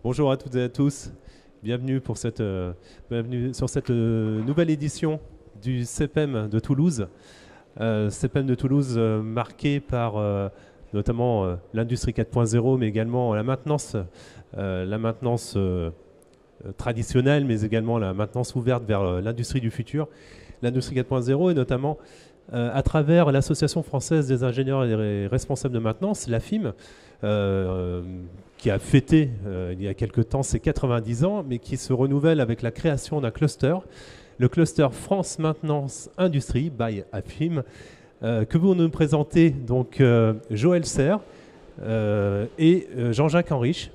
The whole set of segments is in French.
Bonjour à toutes et à tous. Bienvenue bienvenue sur cette nouvelle édition du CEPEM de Toulouse. CEPEM de Toulouse marqué par notamment l'industrie 4.0, mais également la maintenance traditionnelle, mais également la maintenance ouverte vers l'industrie du futur. L'industrie 4.0 et notamment à travers l'Association française des ingénieurs et responsables de maintenance, l'AFIM, qui a fêté il y a quelque temps ses 90 ans, mais qui se renouvelle avec la création d'un cluster, le cluster France Maintenance Industrie by AFIM, que vous nous présentez donc Joël Serre et Jean-Jacques Henrich.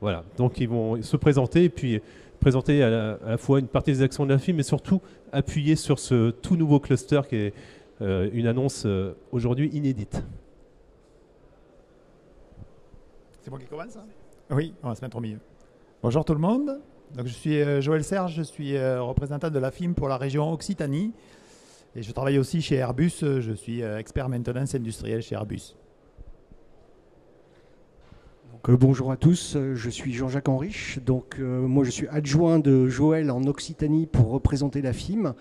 Voilà, donc ils vont se présenter et puis présenter à la fois une partie des actions de l'AFIM, mais surtout appuyer sur ce tout nouveau cluster qui est une annonce aujourd'hui inédite. C'est moi qui commence, hein? Oui, on va se mettre au milieu. Bonjour tout le monde. Donc, je suis Joël Serge, je suis représentant de l'AFIM pour la région Occitanie. Et je travaille aussi chez Airbus, je suis expert maintenance industrielle chez Airbus. Bonjour à tous, je suis Jean-Jacques Henrich. Moi je suis adjoint de Joël en Occitanie pour représenter l'AFIM.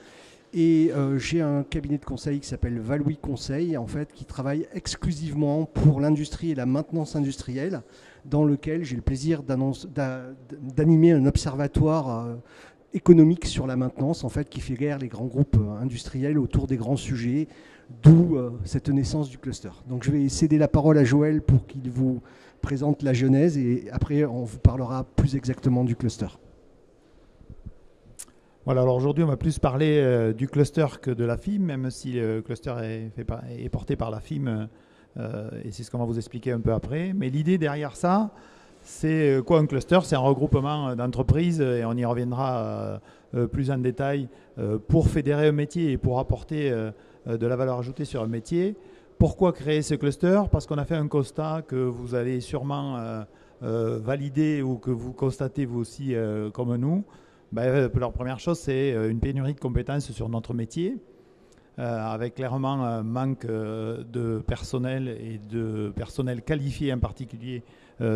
Et j'ai un cabinet de conseil qui s'appelle Valouis Conseil, en fait, qui travaille exclusivement pour l'industrie et la maintenance industrielle, dans lequel j'ai le plaisir d'animer un observatoire économique sur la maintenance, en fait, qui fait guerre les grands groupes industriels autour des grands sujets, d'où cette naissance du cluster. Donc je vais céder la parole à Joël pour qu'il vous présente la genèse et après on vous parlera plus exactement du cluster. Voilà, alors aujourd'hui on va plus parler du cluster que de l'AFIM, même si le cluster est porté par l'AFIM et c'est ce qu'on va vous expliquer un peu après. Mais l'idée derrière ça, c'est quoi un cluster? C'est un regroupement d'entreprises et on y reviendra plus en détail pour fédérer un métier et pour apporter de la valeur ajoutée sur un métier. Pourquoi créer ce cluster? Parce qu'on a fait un constat que vous allez sûrement valider ou que vous constatez vous aussi comme nous. La première chose, c'est une pénurie de compétences sur notre métier, avec clairement un manque de personnel et de personnel qualifié en particulier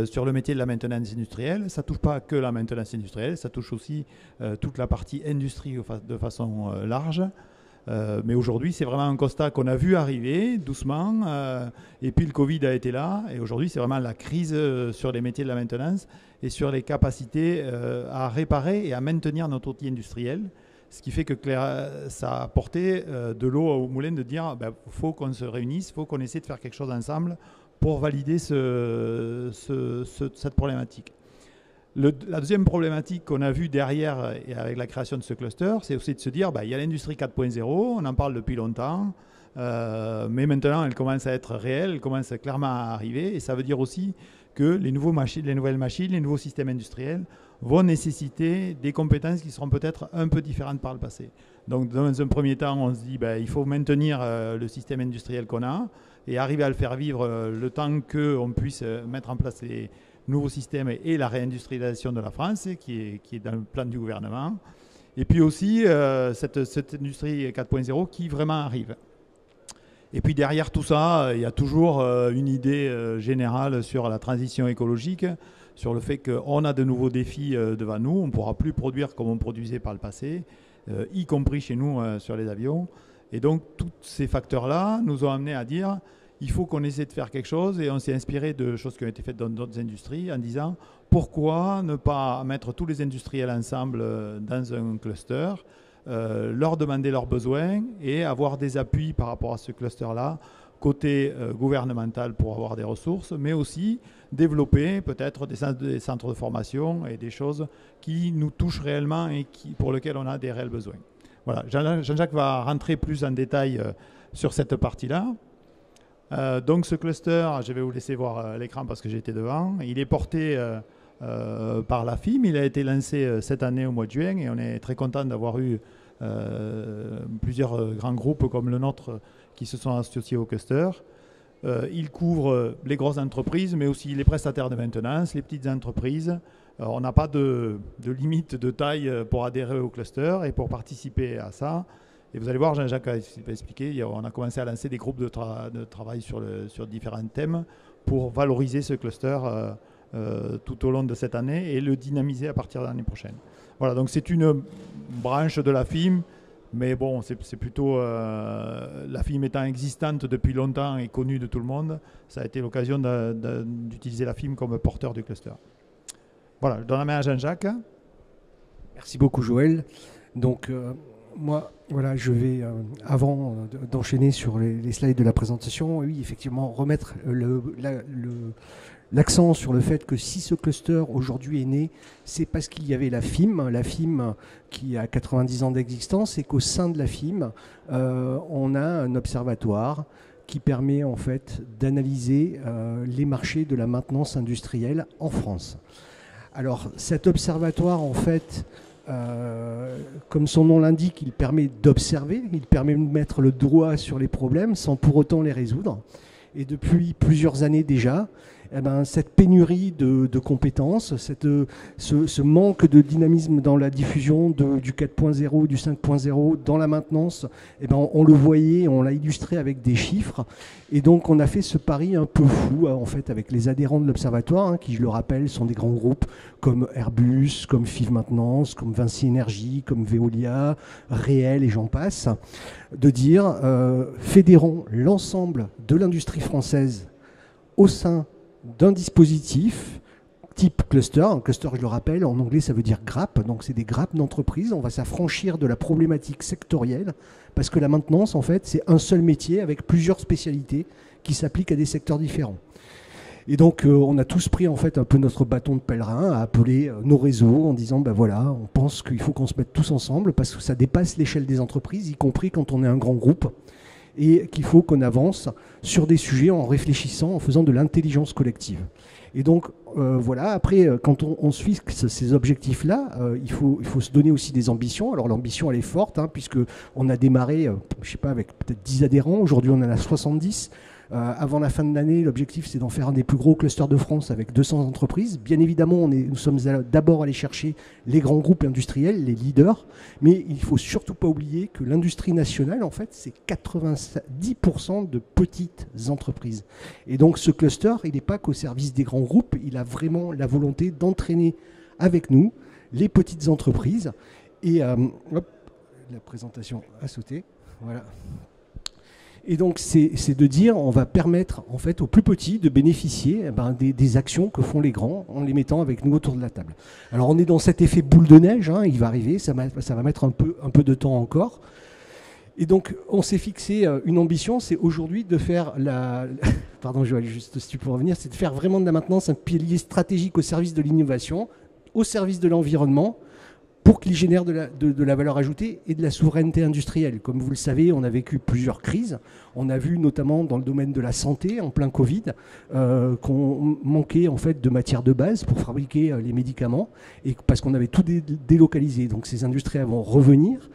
sur le métier de la maintenance industrielle. Ça ne touche pas que la maintenance industrielle, ça touche aussi toute la partie industrie de façon large. Mais aujourd'hui, c'est vraiment un constat qu'on a vu arriver doucement. Et puis le Covid a été là. Et aujourd'hui, c'est vraiment la crise sur les métiers de la maintenance et sur les capacités à réparer et à maintenir notre outil industriel. Ce qui fait que ça a apporté de l'eau au moulin de dire faut qu'on se réunisse, il faut qu'on essaie de faire quelque chose ensemble pour valider cette problématique. La deuxième problématique qu'on a vue derrière et avec la création de ce cluster, c'est aussi de se dire il y a l'industrie 4.0, on en parle depuis longtemps, mais maintenant elle commence à être réelle, elle commence clairement à arriver, et ça veut dire aussi que les nouvelles machines, les nouveaux systèmes industriels vont nécessiter des compétences qui seront peut-être un peu différentes par le passé. Donc dans un premier temps, on se dit il faut maintenir le système industriel qu'on a et arriver à le faire vivre le temps qu'on puisse mettre en place les nouveaux systèmes et la réindustrialisation de la France qui est dans le plan du gouvernement. Et puis aussi cette industrie 4.0 qui vraiment arrive. Et puis derrière tout ça, il y a toujours une idée générale sur la transition écologique, sur le fait qu'on a de nouveaux défis devant nous, on ne pourra plus produire comme on produisait par le passé, y compris chez nous sur les avions. Et donc tous ces facteurs-là nous ont amenés à dire il faut qu'on essaie de faire quelque chose, et on s'est inspiré de choses qui ont été faites dans d'autres industries en disant pourquoi ne pas mettre tous les industriels ensemble dans un cluster, leur demander leurs besoins et avoir des appuis par rapport à ce cluster-là, côté gouvernemental pour avoir des ressources, mais aussi développer peut-être des centres de formation et des choses qui nous touchent réellement et pour lesquelles on a des réels besoins. Voilà, Jean-Jacques va rentrer plus en détail sur cette partie-là. Donc ce cluster, je vais vous laisser voir l'écran parce que j'étais devant, il est porté par l'AFIM, il a été lancé cette année au mois de juin et on est très content d'avoir eu plusieurs grands groupes comme le nôtre qui se sont associés au cluster. Il couvre les grosses entreprises mais aussi les prestataires de maintenance, les petites entreprises. On n'a pas de limite de taille pour adhérer au cluster et pour participer à ça. Et vous allez voir, Jean-Jacques a expliqué, on a commencé à lancer des groupes de travail sur différents thèmes pour valoriser ce cluster tout au long de cette année et le dynamiser à partir de l'année prochaine. Voilà, donc c'est une branche de la FIM, mais bon, c'est plutôt la FIM étant existante depuis longtemps et connue de tout le monde, ça a été l'occasion d'utiliser la FIM comme porteur du cluster. Voilà, je donne la main à Jean-Jacques. Merci beaucoup Joël. Donc moi, voilà, je vais, avant d'enchaîner sur les slides de la présentation, oui, effectivement, remettre l'accent sur le fait que si ce cluster aujourd'hui est né, c'est parce qu'il y avait la FIM qui a 90 ans d'existence, et qu'au sein de la FIM, on a un observatoire qui permet en fait d'analyser les marchés de la maintenance industrielle en France. Alors cet observatoire, en fait, comme son nom l'indique, il permet d'observer, il permet de mettre le doigt sur les problèmes sans pour autant les résoudre. Et depuis plusieurs années déjà, eh ben, cette pénurie de compétences, ce manque de dynamisme dans la diffusion du 4.0, du 5.0, dans la maintenance, eh ben, on le voyait, on l'a illustré avec des chiffres. Et donc on a fait ce pari un peu fou en fait, avec les adhérents de l'Observatoire, hein, qui, je le rappelle, sont des grands groupes comme Airbus, comme FIV Maintenance, comme Vinci Énergie, comme Veolia, Réel et j'en passe, de dire fédérons l'ensemble de l'industrie française au sein d'un dispositif type cluster. Un cluster, je le rappelle, en anglais ça veut dire grappe, donc c'est des grappes d'entreprises. On va s'affranchir de la problématique sectorielle parce que la maintenance, en fait, c'est un seul métier avec plusieurs spécialités qui s'appliquent à des secteurs différents. Et donc on a tous pris en fait un peu notre bâton de pèlerin à appeler nos réseaux en disant ben voilà, on pense qu'il faut qu'on se mette tous ensemble parce que ça dépasse l'échelle des entreprises, y compris quand on est un grand groupe, et qu'il faut qu'on avance sur des sujets en réfléchissant, en faisant de l'intelligence collective. Et donc, voilà, après, quand on se fixe ces objectifs-là, il faut se donner aussi des ambitions. Alors, l'ambition, elle est forte, hein, puisqu'on a démarré, je ne sais pas, avec peut-être 10 adhérents. Aujourd'hui, on en a 70. Avant la fin de l'année, l'objectif, c'est d'en faire un des plus gros clusters de France avec 200 entreprises. Bien évidemment, nous sommes d'abord allés chercher les grands groupes industriels, les leaders, mais il ne faut surtout pas oublier que l'industrie nationale, en fait, c'est 90% de petites entreprises. Et donc, ce cluster, il n'est pas qu'au service des grands groupes, il a vraiment la volonté d'entraîner avec nous les petites entreprises. Et hop, la présentation a sauté. Voilà. Et donc, c'est de dire, on va permettre en fait aux plus petits de bénéficier des actions que font les grands en les mettant avec nous autour de la table. Alors, on est dans cet effet boule de neige, hein, il va arriver, ça va mettre un peu de temps encore. Et donc, on s'est fixé une ambition, c'est aujourd'hui de faire pardon Joël, juste si tu peux revenir, c'est de faire vraiment de la maintenance un pilier stratégique au service de l'innovation, au service de l'environnement, pour qu'il génère de la valeur ajoutée et de la souveraineté industrielle. Comme vous le savez, on a vécu plusieurs crises. On a vu notamment dans le domaine de la santé, en plein Covid, qu'on manquait en fait de matières de base pour fabriquer les médicaments, et parce qu'on avait tout délocalisé. Donc ces industries vont revenir.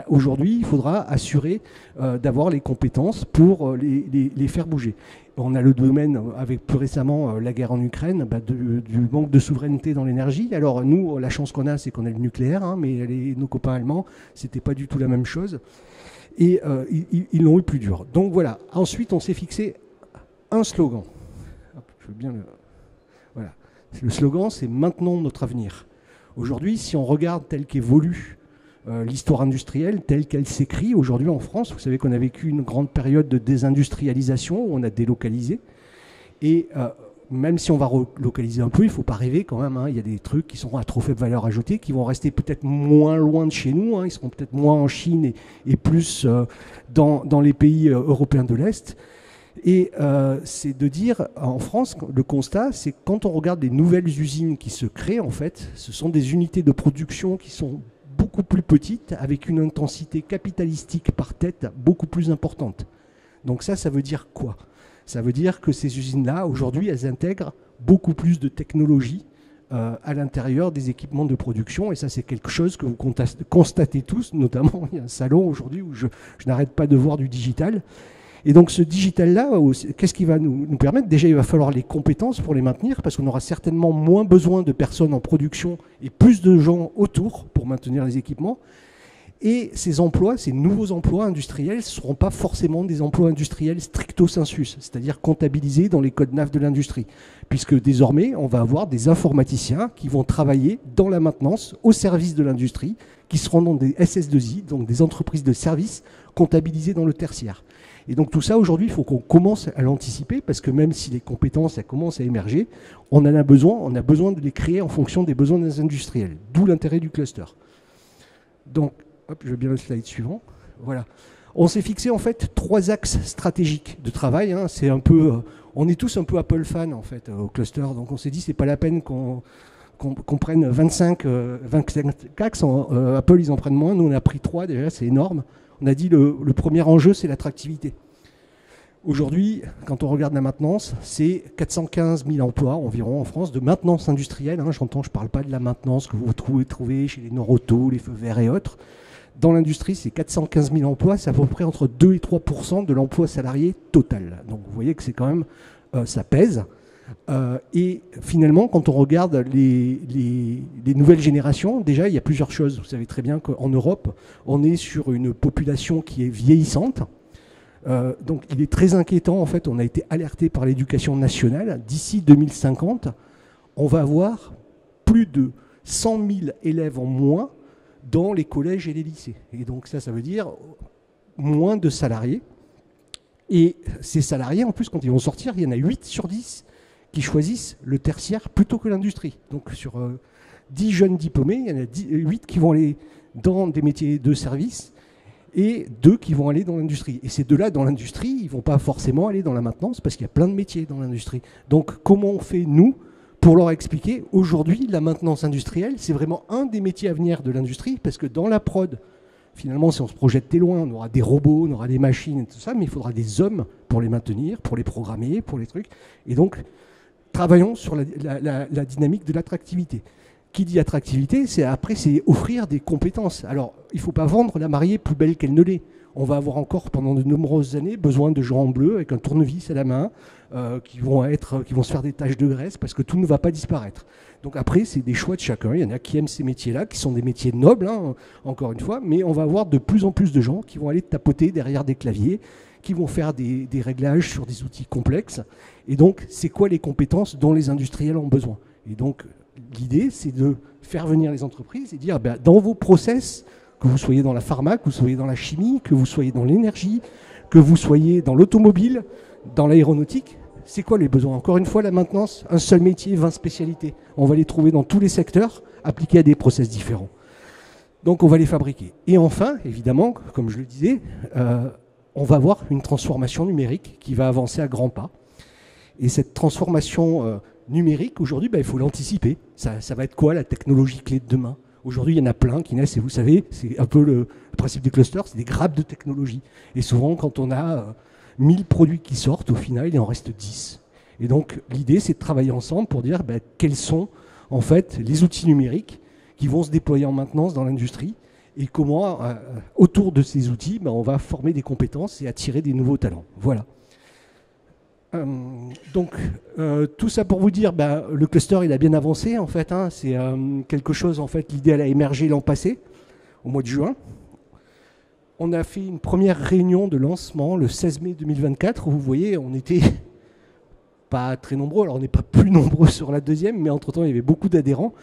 Aujourd'hui, il faudra assurer d'avoir les compétences pour les faire bouger. On a le domaine, avec plus récemment la guerre en Ukraine, du manque de souveraineté dans l'énergie. Alors nous, la chance qu'on a, c'est qu'on a le nucléaire, hein, mais nos copains allemands, c'était pas du tout la même chose. Et ils l'ont eu plus dur. Donc voilà. Ensuite, on s'est fixé un slogan. Hop, je veux bien voilà. Le slogan, c'est « Maintenons notre avenir ». Aujourd'hui, si on regarde tel qu'évolue l'histoire industrielle telle qu'elle s'écrit aujourd'hui en France. Vous savez qu'on a vécu une grande période de désindustrialisation où on a délocalisé. Et même si on va relocaliser un peu, il ne faut pas rêver quand même. Hein. Il y a des trucs qui sont à trop faible valeur ajoutée, qui vont rester peut-être moins loin de chez nous. Hein. Ils seront peut-être moins en Chine et plus dans les pays européens de l'Est. Et c'est de dire, en France, le constat, c'est que quand on regarde les nouvelles usines qui se créent, en fait, ce sont des unités de production qui sont beaucoup plus petites, avec une intensité capitalistique par tête beaucoup plus importante. Donc ça veut dire quoi? Ça veut dire que ces usines-là, aujourd'hui, elles intègrent beaucoup plus de technologies à l'intérieur des équipements de production. Et ça, c'est quelque chose que vous constatez tous, notamment, il y a un salon aujourd'hui où je n'arrête pas de voir du digital. Et donc ce digital-là, qu'est-ce qui va nous permettre? Déjà, il va falloir les compétences pour les maintenir, parce qu'on aura certainement moins besoin de personnes en production et plus de gens autour pour maintenir les équipements. Et ces emplois, ces nouveaux emplois industriels, ne seront pas forcément des emplois industriels stricto sensus, c'est-à-dire comptabilisés dans les codes NAF de l'industrie, puisque désormais, on va avoir des informaticiens qui vont travailler dans la maintenance au service de l'industrie, qui seront dans des SS2I, donc des entreprises de services comptabilisées dans le tertiaire. Et donc tout ça, aujourd'hui, il faut qu'on commence à l'anticiper, parce que même si les compétences elles commencent à émerger, on a besoin de les créer en fonction des besoins des industriels, d'où l'intérêt du cluster. Donc, hop, je veux bien le slide suivant. Voilà. On s'est fixé en fait 3 axes stratégiques de travail. Hein. C'est un peu, on est tous un peu Apple fans en fait au cluster, donc on s'est dit c'est pas la peine qu'on prenne 25 axes. Apple ils en prennent moins, nous on a pris 3 déjà, c'est énorme. On a dit le premier enjeu c'est l'attractivité. Aujourd'hui, quand on regarde la maintenance, c'est 415 000 emplois environ en France de maintenance industrielle. Hein, je ne parle pas de la maintenance que vous trouvez chez les Noroto, les feux verts et autres. Dans l'industrie, c'est 415 000 emplois, c'est à peu près entre 2 et 3% de l'emploi salarié total. Donc vous voyez que c'est quand même, ça pèse. Et finalement, quand on regarde les nouvelles générations, déjà, il y a plusieurs choses. Vous savez très bien qu'en Europe, on est sur une population qui est vieillissante. Donc il est très inquiétant, en fait, on a été alerté par l'éducation nationale. D'ici 2050, on va avoir plus de 100 000 élèves en moins dans les collèges et les lycées. Et donc ça veut dire moins de salariés. Et ces salariés, en plus, quand ils vont sortir, il y en a 8 sur 10 qui choisissent le tertiaire plutôt que l'industrie. Donc sur 10 jeunes diplômés, il y en a 8 qui vont aller dans des métiers de service et 2 qui vont aller dans l'industrie. Et ces 2-là, dans l'industrie, ils ne vont pas forcément aller dans la maintenance parce qu'il y a plein de métiers dans l'industrie. Donc comment on fait, nous, pour leur expliquer, aujourd'hui, la maintenance industrielle, c'est vraiment un des métiers à venir de l'industrie, parce que dans la prod, finalement, si on se projette très loin, on aura des robots, on aura des machines et tout ça, mais il faudra des hommes pour les maintenir, pour les programmer, pour les trucs. Et donc, travaillons sur la dynamique de l'attractivité. Qui dit attractivité, c'est offrir des compétences. Alors, il ne faut pas vendre la mariée plus belle qu'elle ne l'est. On va avoir encore pendant de nombreuses années besoin de gens en bleu avec un tournevis à la main qui vont se faire des taches de graisse parce que tout ne va pas disparaître. Donc après, c'est des choix de chacun. Il y en a qui aiment ces métiers-là, qui sont des métiers nobles, hein, encore une fois, mais on va avoir de plus en plus de gens qui vont aller tapoter derrière des claviers, qui vont faire des réglages sur des outils complexes. Et donc, c'est quoi les compétences dont les industriels ont besoin? Et donc, l'idée, c'est de faire venir les entreprises et dire, dans vos process, que vous soyez dans la pharma, que vous soyez dans la chimie, que vous soyez dans l'énergie, que vous soyez dans l'automobile, dans l'aéronautique, c'est quoi les besoins? Encore une fois, la maintenance, un seul métier, 20 spécialités. On va les trouver dans tous les secteurs, appliqués à des process différents. Donc on va les fabriquer. Et enfin, évidemment, comme je le disais, on va avoir une transformation numérique qui va avancer à grands pas. Et cette transformation numérique, aujourd'hui, il faut l'anticiper. Ça va être quoi la technologie clé de demain? Aujourd'hui, il y en a plein qui naissent, et vous savez, c'est un peu le principe des clusters, c'est des grappes de technologie. Et souvent, quand on a 1000 produits qui sortent, au final, il en reste 10. Et donc, l'idée, c'est de travailler ensemble pour dire quels sont, en fait, les outils numériques qui vont se déployer en maintenance dans l'industrie et comment, autour de ces outils, on va former des compétences et attirer des nouveaux talents. Voilà. Donc, tout ça pour vous dire, le cluster, il a bien avancé, en fait. Hein, c'est quelque chose, en fait, l'idée, elle a émergé l'an passé, au mois de juin. On a fait une première réunion de lancement le 16 mai 2024, où vous voyez, on n'était pas très nombreux. Alors, on n'est pas plus nombreux sur la deuxième, mais entre-temps, il y avait beaucoup d'adhérents.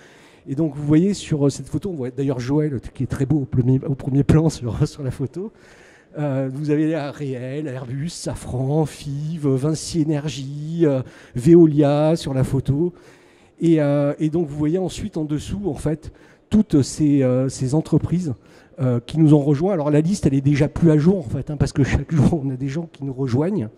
Et donc, vous voyez sur cette photo, on voit d'ailleurs Joël, qui est très beau au premier plan sur la photo. Vous avez Réel, Airbus, Safran, FIV, Vinci Énergie, Veolia sur la photo. Et donc vous voyez ensuite en dessous, en fait, toutes ces entreprises qui nous ont rejoints. Alors la liste, elle est déjà plus à jour, en fait, hein, parce que chaque jour, on a des gens qui nous rejoignent.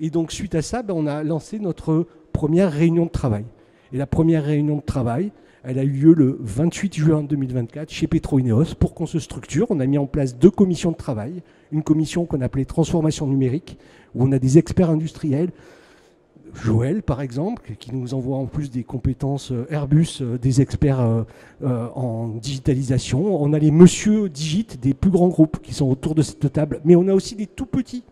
Et donc suite à ça, on a lancé notre première réunion de travail. Et la première réunion de travail, elle a eu lieu le 28 juin 2024 chez Petro-Ineos pour qu'on se structure. On a mis en place 2 commissions de travail. Une commission qu'on appelait transformation numérique, où on a des experts industriels, Joël par exemple, qui nous envoie en plus des compétences Airbus, des experts en digitalisation. On a les monsieur digit des plus grands groupes qui sont autour de cette table, mais on a aussi des tout petits.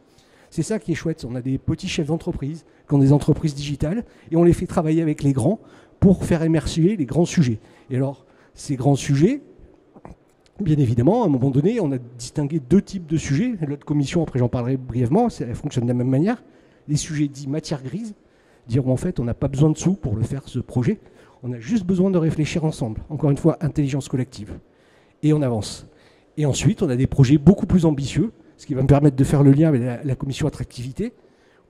C'est ça qui est chouette, on a des petits chefs d'entreprise qui ont des entreprises digitales et on les fait travailler avec les grands pour faire émerger les grands sujets. Et alors, ces grands sujets, bien évidemment, à un moment donné, on a distingué 2 types de sujets. L'autre commission, après j'en parlerai brièvement, elle fonctionne de la même manière. Les sujets dits matière grise, dire en fait on n'a pas besoin de sous pour le faire, ce projet. On a juste besoin de réfléchir ensemble. Encore une fois, intelligence collective. Et on avance. Et ensuite, on a des projets beaucoup plus ambitieux, ce qui va me permettre de faire le lien avec la commission attractivité,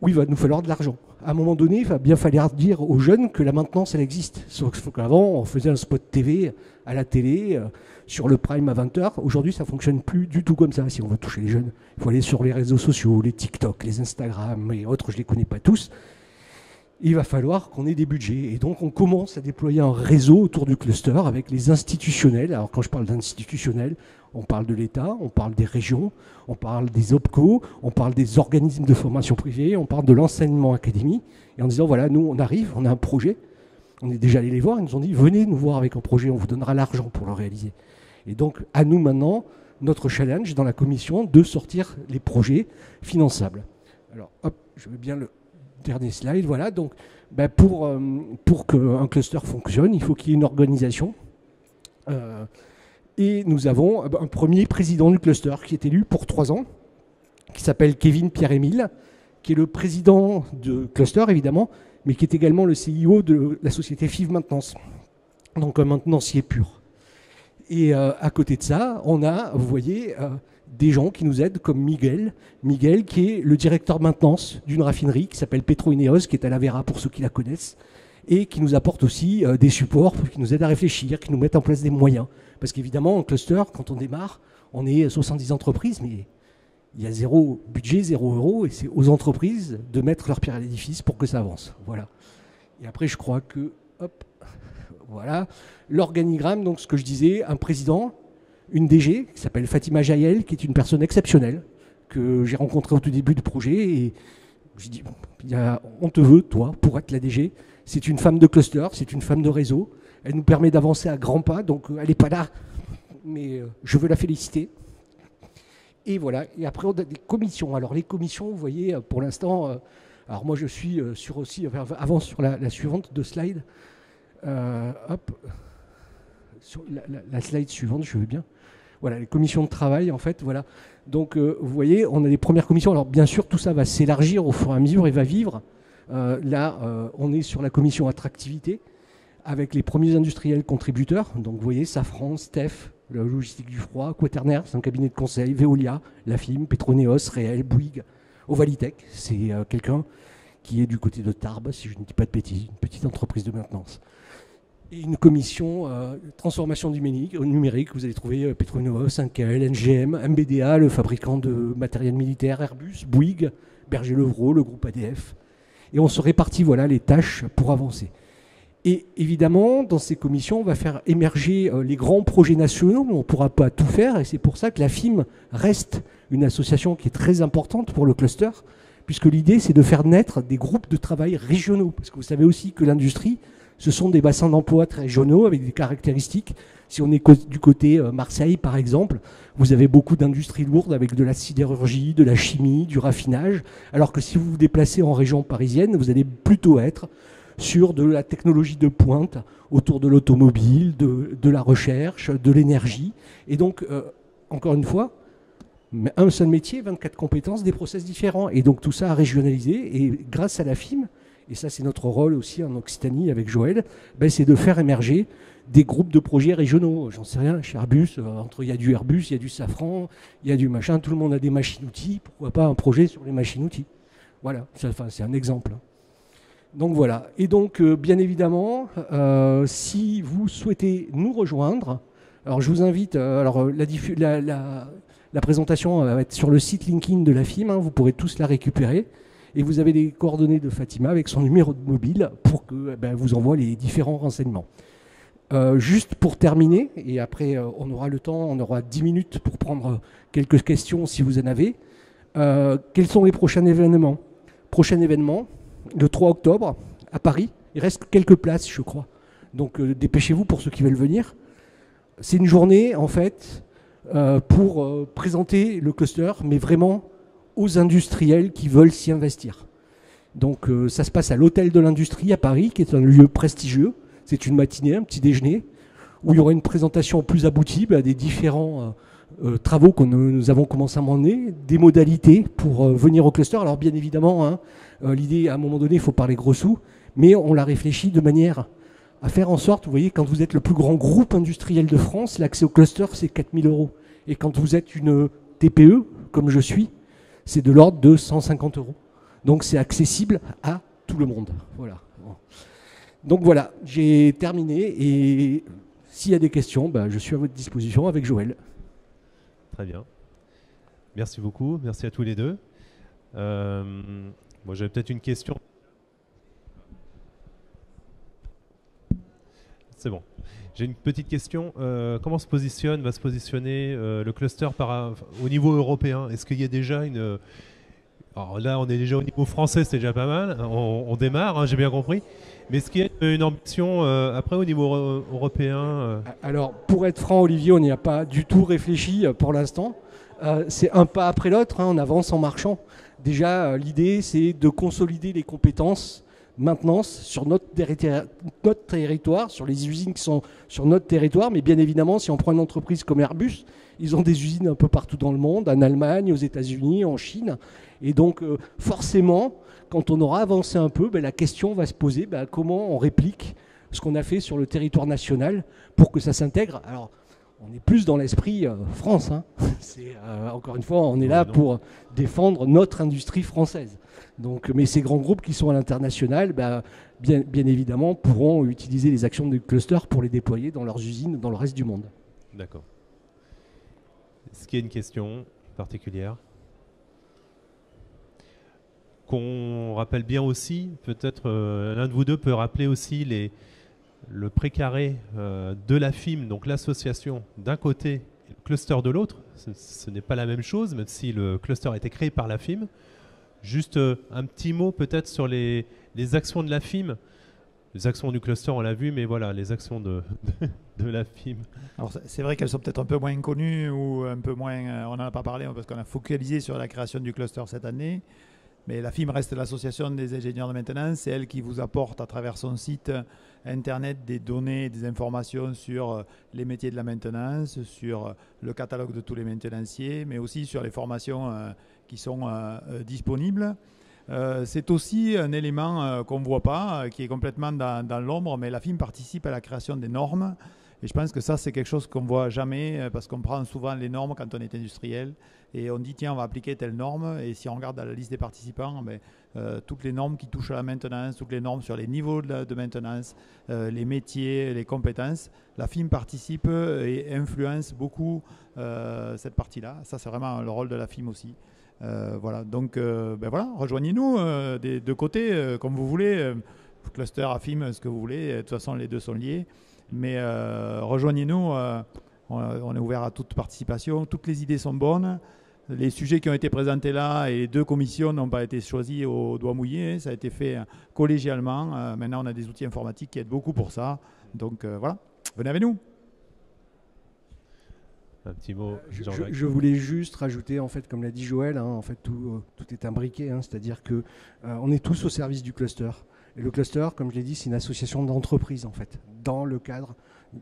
où il va nous falloir de l'argent. À un moment donné, il va bien falloir dire aux jeunes que la maintenance, elle existe. Sauf qu'avant, on faisait un spot TV à la télé, sur le prime à 20h. Aujourd'hui, ça ne fonctionne plus du tout comme ça, si on veut toucher les jeunes. Il faut aller sur les réseaux sociaux, les TikTok, les Instagram et autres, je ne les connais pas tous. Il va falloir qu'on ait des budgets. Et donc, on commence à déployer un réseau autour du cluster avec les institutionnels. Alors, quand je parle d'institutionnels, on parle de l'État, on parle des régions, on parle des OPCO, on parle des organismes de formation privés, on parle de l'enseignement académique. Et en disant, voilà, nous, on arrive, on a un projet. On est déjà allé les voir, ils nous ont dit, venez nous voir avec un projet, on vous donnera l'argent pour le réaliser. Et donc, à nous maintenant, notre challenge dans la commission, de sortir les projets finançables. Alors, hop, je veux bien le dernier slide. Voilà, donc, pour qu'un cluster fonctionne, il faut qu'il y ait une organisation. Et nous avons un premier président du cluster qui est élu pour 3 ans, qui s'appelle Kevin Pierre-Émile, qui est le président du cluster, évidemment, mais qui est également le CIO de la société FIV Maintenance, donc un maintenancier pur. Et à côté de ça, on a, vous voyez, des gens qui nous aident comme Miguel, qui est le directeur maintenance d'une raffinerie qui s'appelle Petro-Ineos, qui est à la Vera pour ceux qui la connaissent, et qui nous apporte aussi des supports, qui nous aident à réfléchir, qui nous mettent en place des moyens. Parce qu'évidemment, en cluster, quand on démarre, on est 70 entreprises, mais il y a 0 budget, 0 euro, et c'est aux entreprises de mettre leur pierre à l'édifice pour que ça avance. Voilà. Et après, je crois que, hop, voilà, l'organigramme, donc ce que je disais, un président, une DG, qui s'appelle Fatima Jaël, qui est une personne exceptionnelle, que j'ai rencontrée au tout début du projet, et j'ai dit, on te veut, toi, pour être la DG. C'est une femme de cluster, c'est une femme de réseau, elle nous permet d'avancer à grands pas, donc elle n'est pas là, mais je veux la féliciter. Et voilà, et après on a des commissions. Alors les commissions, vous voyez, pour l'instant, alors moi je suis sur aussi, avant sur la suivante de slide, hop, sur la slide suivante, je veux bien. Voilà, les commissions de travail, en fait, voilà. Donc vous voyez, on a les premières commissions. Alors bien sûr, tout ça va s'élargir au fur et à mesure et va vivre. Là, on est sur la commission attractivité, avec les premiers industriels contributeurs. Donc vous voyez, Safran, Steph, la logistique du froid, Quaternaire, c'est un cabinet de conseil, Veolia, Lafim, Petroneos, Réel, Bouygues, Ovalitech, c'est quelqu'un qui est du côté de Tarbes, si je ne dis pas de bêtises, une petite entreprise de maintenance. Et une commission transformation numérique, vous allez trouver Petroneos, 5L, NGM, MBDA, le fabricant de matériel militaire, Airbus, Bouygues, Berger-Levrault, le groupe ADF. Et on se répartit, voilà, les tâches pour avancer. Et évidemment, dans ces commissions, on va faire émerger les grands projets nationaux, mais on ne pourra pas tout faire, et c'est pour ça que la FIM reste une association qui est très importante pour le cluster, puisque l'idée, c'est de faire naître des groupes de travail régionaux, parce que vous savez aussi que l'industrie, ce sont des bassins d'emploi très régionaux, avec des caractéristiques. Si on est du côté Marseille, par exemple, vous avez beaucoup d'industries lourdes, avec de la sidérurgie, de la chimie, du raffinage, alors que si vous vous déplacez en région parisienne, vous allez plutôt être sur de la technologie de pointe, autour de l'automobile, de la recherche, de l'énergie. Et donc, encore une fois, un seul métier, 24 compétences, des process différents. Et donc tout ça à régionaliser. Et grâce à la FIM, et ça c'est notre rôle aussi en Occitanie avec Joël, c'est de faire émerger des groupes de projets régionaux. J'en sais rien, chez Airbus, il y a du Airbus, il y a du Safran, il y a du machin, tout le monde a des machines-outils. Pourquoi pas un projet sur les machines-outils? Voilà, c'est un exemple. Donc voilà, et donc bien évidemment, si vous souhaitez nous rejoindre, alors je vous invite, la présentation va être sur le site LinkedIn de la FIM, vous pourrez tous la récupérer, et vous avez les coordonnées de Fatima avec son numéro de mobile pour que vous envoie les différents renseignements. Juste pour terminer, et après on aura le temps, on aura 10 minutes pour prendre quelques questions si vous en avez. Quels sont les prochains événements? Prochain événement, le 3 octobre, à Paris. Il reste quelques places, je crois. Donc dépêchez-vous pour ceux qui veulent venir. C'est une journée, en fait, pour présenter le cluster, mais vraiment aux industriels qui veulent s'y investir. Donc ça se passe à l'Hôtel de l'Industrie à Paris, qui est un lieu prestigieux. C'est une matinée, un petit déjeuner. où il y aura une présentation plus aboutie des différents travaux que nous avons commencé à mener, des modalités pour venir au cluster. Alors bien évidemment, hein, l'idée, à un moment donné, il faut parler gros sous, mais on l'a réfléchi de manière à faire en sorte, vous voyez, quand vous êtes le plus grand groupe industriel de France, l'accès au cluster, c'est 4 000 €. Et quand vous êtes une TPE, comme je suis, c'est de l'ordre de 150 €. Donc c'est accessible à tout le monde. Voilà. Donc voilà, j'ai terminé et s'il y a des questions, je suis à votre disposition avec Joël. Très bien. Merci beaucoup, merci à tous les deux. Moi j'avais peut-être une question. C'est bon. J'ai une petite question. Comment va se positionner le cluster au niveau européen? Est-ce qu'il y a déjà une... Alors là, on est déjà au niveau français, c'est déjà pas mal. On démarre, hein, j'ai bien compris. Mais est-ce qu'il y a une ambition après au niveau européen Alors, pour être franc, Olivier, on n'y a pas du tout réfléchi pour l'instant. C'est un pas après l'autre, hein, on avance en marchant. Déjà, l'idée, c'est de consolider les compétences maintenance sur notre territoire, sur les usines qui sont sur notre territoire. Mais bien évidemment, si on prend une entreprise comme Airbus, ils ont des usines un peu partout dans le monde, en Allemagne, aux États-Unis, en Chine. Et donc, forcément, quand on aura avancé un peu, la question va se poser, comment on réplique ce qu'on a fait sur le territoire national pour que ça s'intègre. Alors, on est plus dans l'esprit France. Hein. Encore une fois, on est là pour défendre notre industrie française. Donc, mais ces grands groupes qui sont à l'international, bien évidemment, pourront utiliser les actions du cluster pour les déployer dans leurs usines dans le reste du monde. D'accord. Est-ce qu'il y a une question particulière? Qu'on rappelle bien aussi, peut-être l'un de vous deux peut rappeler aussi le précaré de la FIM, donc l'association d'un côté et le cluster de l'autre. Ce n'est pas la même chose, même si le cluster a été créé par la FIM. Juste un petit mot peut-être sur les actions de la FIM. Les actions du cluster, on l'a vu, mais voilà, les actions de la FIM. Alors c'est vrai qu'elles sont peut-être un peu moins connues ou un peu moins... on n'en a pas parlé parce qu'on a focalisé sur la création du cluster cette année. Mais la FIM reste l'association des ingénieurs de maintenance. C'est elle qui vous apporte à travers son site internet des données, des informations sur les métiers de la maintenance, sur le catalogue de tous les maintenanciers, mais aussi sur les formations qui sont disponibles. C'est aussi un élément qu'on ne voit pas, qui est complètement dans l'ombre, mais la FIM participe à la création des normes. Et je pense que ça, c'est quelque chose qu'on ne voit jamais, parce qu'on prend souvent les normes quand on est industriel, et on dit, tiens, on va appliquer telle norme, et si on regarde dans la liste des participants, toutes les normes qui touchent à la maintenance, toutes les normes sur les niveaux de maintenance, les métiers, les compétences, la FIM participe et influence beaucoup cette partie-là. Ça, c'est vraiment le rôle de la FIM aussi. Voilà, donc voilà, rejoignez-nous des deux côtés, comme vous voulez, cluster, AFIM, ce que vous voulez, de toute façon les deux sont liés, mais rejoignez-nous, on est ouvert à toute participation, toutes les idées sont bonnes, les sujets qui ont été présentés là et les deux commissions n'ont pas été choisis au doigt mouillé, ça a été fait collégialement, maintenant on a des outils informatiques qui aident beaucoup pour ça, donc voilà, venez avec nous. Un petit mot. Je voulais juste rajouter, en fait, comme l'a dit Joël, hein, en fait, tout est imbriqué, hein, c'est-à-dire que on est tous au service du cluster. Et le cluster, comme je l'ai dit, c'est une association d'entreprises, en fait, dans le cadre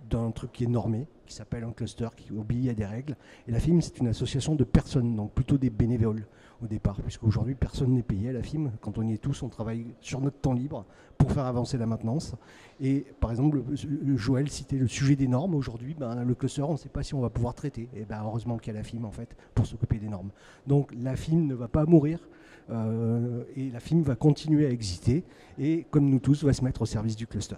d'un truc qui est normé, qui s'appelle un cluster, qui obéit à des règles. Et la FIM, c'est une association de personnes, donc plutôt des bénévoles au départ, puisqu'aujourd'hui, personne n'est payé à la FIM. Quand on y est tous, on travaille sur notre temps libre pour faire avancer la maintenance. Et par exemple, Joël citait le sujet des normes. Aujourd'hui, le cluster, on ne sait pas si on va pouvoir traiter. Et heureusement qu'il y a la FIM, en fait, pour s'occuper des normes. Donc la FIM ne va pas mourir. Et la FIM va continuer à exister. Et comme nous tous, va se mettre au service du cluster.